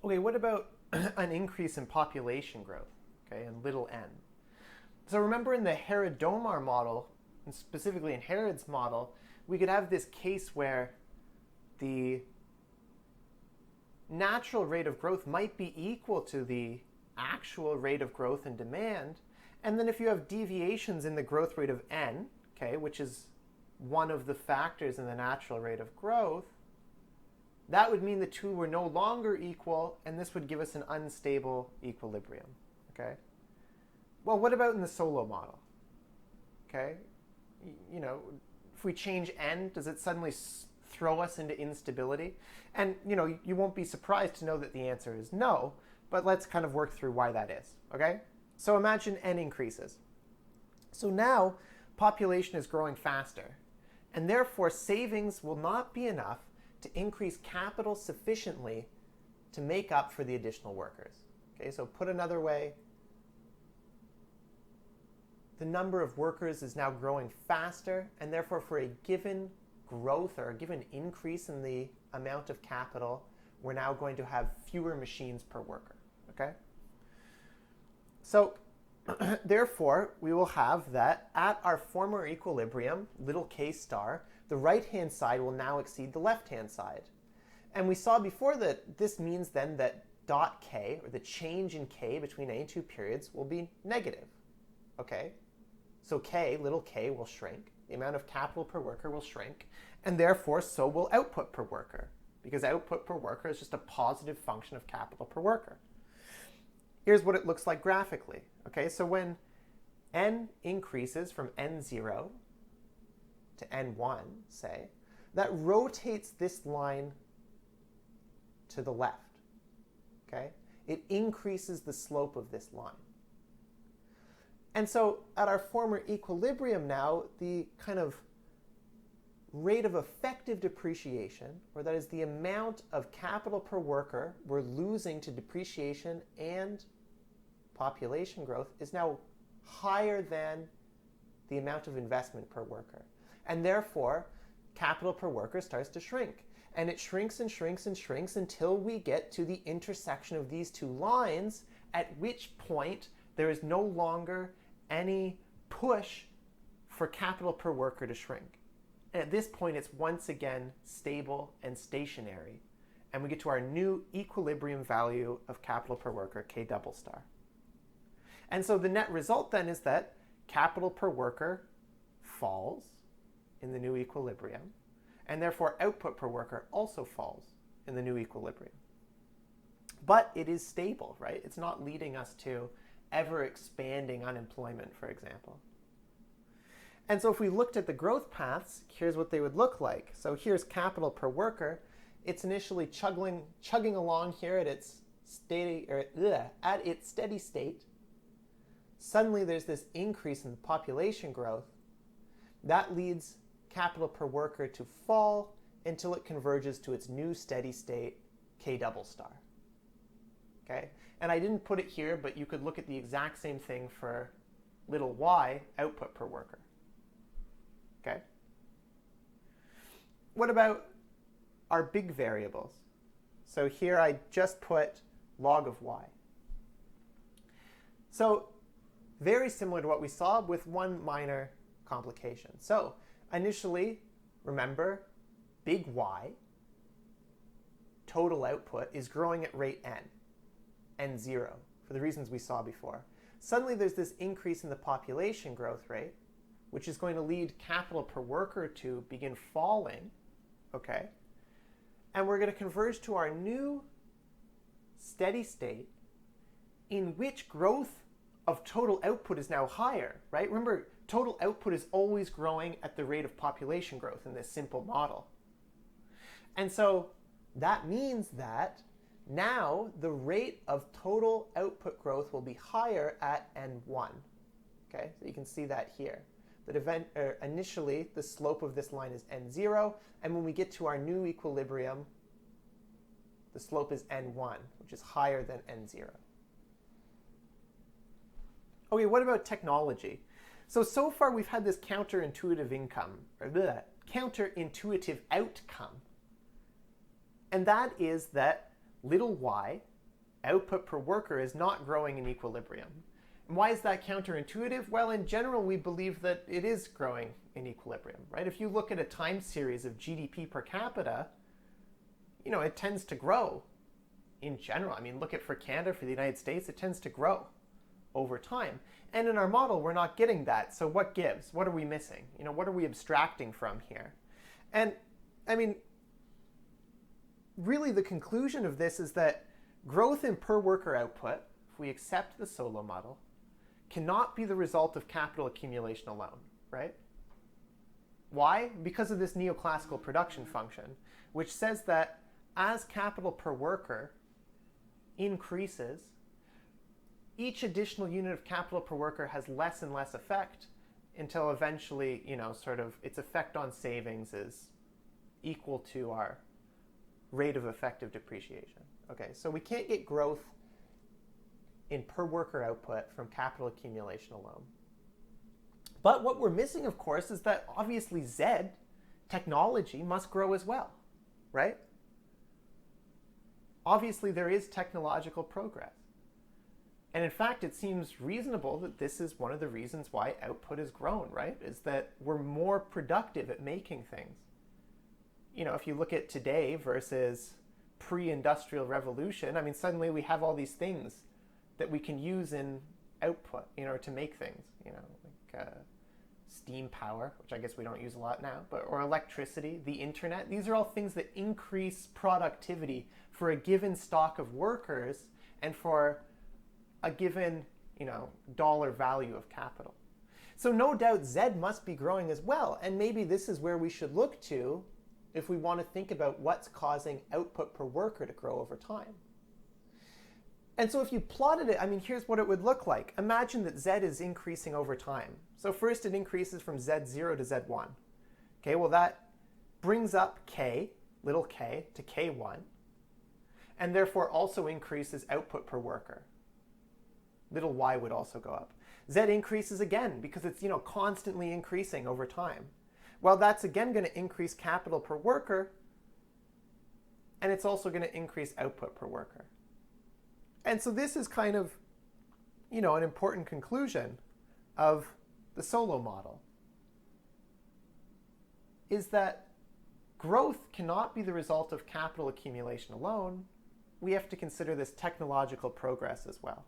Okay, what about an increase in population growth, okay, in little n? So remember in the Harrod-Domar model, and specifically in Harrod's model, we could have this case where the natural rate of growth might be equal to the actual rate of growth in demand. And then if you have deviations in the growth rate of n, okay, which is one of the factors in the natural rate of growth, that would mean the two were no longer equal, and this would give us an unstable equilibrium, okay? Well, what about in the Solow model? Okay, if we change n, does it suddenly throw us into instability? And, you won't be surprised to know that the answer is no, but let's kind of work through why that is, okay? So imagine n increases. So now population is growing faster, and therefore savings will not be enough to increase capital sufficiently to make up for the additional workers. Okay, so put another way, the number of workers is now growing faster, and therefore for a given growth or a given increase in the amount of capital, we're now going to have fewer machines per worker, okay? So therefore, we will have that at our former equilibrium, little k star, the right-hand side will now exceed the left-hand side. And we saw before that this means then that dot k, or the change in k between any two periods, will be negative, okay? So k, little k, will shrink. The amount of capital per worker will shrink, and therefore so will output per worker, because output per worker is just a positive function of capital per worker. Here's what it looks like graphically. Okay, so when n increases from n0 to n1, say, that rotates this line to the left. Okay, it increases the slope of this line. And so at our former equilibrium now, the kind of rate of effective depreciation, or that is the amount of capital per worker we're losing to depreciation and population growth, is now higher than the amount of investment per worker. And therefore, capital per worker starts to shrink. And it shrinks and shrinks and shrinks until we get to the intersection of these two lines, at which point there is no longer any push for capital per worker to shrink. And at this point, it's once again stable and stationary. And we get to our new equilibrium value of capital per worker, k double star. And so the net result then is that capital per worker falls in the new equilibrium, and therefore output per worker also falls in the new equilibrium. But it is stable, right? It's not leading us to ever expanding unemployment, for example. And so if we looked at the growth paths, here's what they would look like. So here's capital per worker. It's initially chugging along here at its steady state. Suddenly there's this increase in population growth. That leads capital per worker to fall until it converges to its new steady state, k double star. Okay? And I didn't put it here, but you could look at the exact same thing for little y, output per worker. Okay? What about our big variables? So here I just put log of y. So very similar to what we saw, with one minor complication. So initially, remember, big Y, total output, is growing at rate n0, for the reasons we saw before. Suddenly there's this increase in the population growth rate, which is going to lead capital per worker to begin falling, okay? And we're going to converge to our new steady state in which growth of total output is now higher, right? Remember, total output is always growing at the rate of population growth in this simple model. And so that means that now the rate of total output growth will be higher at n1. Okay, so you can see that here. That initially, the slope of this line is n0, and when we get to our new equilibrium, the slope is n1, which is higher than n0. Okay, what about technology? So far we've had this counterintuitive counterintuitive outcome. And that is that little y output per worker is not growing in equilibrium. And why is that counterintuitive? Well, in general, we believe that it is growing in equilibrium, right? If you look at a time series of GDP per capita, it tends to grow in general. I mean, look at for Canada, for the United States, it tends to grow over time. And in our model, we're not getting that. So what gives? What are we missing? What are we abstracting from here? And I mean, really the conclusion of this is that growth in per worker output, if we accept the Solow model, cannot be the result of capital accumulation alone, right? Why? Because of this neoclassical production function, which says that as capital per worker increases, each additional unit of capital per worker has less and less effect until eventually, its effect on savings is equal to our rate of effective depreciation. Okay, so we can't get growth in per worker output from capital accumulation alone. But what we're missing, of course, is that obviously Z, technology, must grow as well, right? Obviously, there is technological progress. And in fact, it seems reasonable that this is one of the reasons why output has grown, right? Is that we're more productive at making things. If you look at today versus pre-industrial revolution, I mean, suddenly we have all these things that we can use in output, to make things, like steam power, which I guess we don't use a lot now, or electricity, the internet. These are all things that increase productivity for a given stock of workers and for a given, dollar value of capital. So no doubt Z must be growing as well. And maybe this is where we should look to if we want to think about what's causing output per worker to grow over time. And so if you plotted it, I mean, here's what it would look like. Imagine that Z is increasing over time. So first it increases from Z0 to Z1. Okay, well that brings up K, little k, to K1, and therefore also increases output per worker. Little y would also go up. Z increases again because it's, constantly increasing over time. Well, that's again going to increase capital per worker, and it's also going to increase output per worker. And so this is kind of, an important conclusion of the Solow model, is that growth cannot be the result of capital accumulation alone. We have to consider this technological progress as well.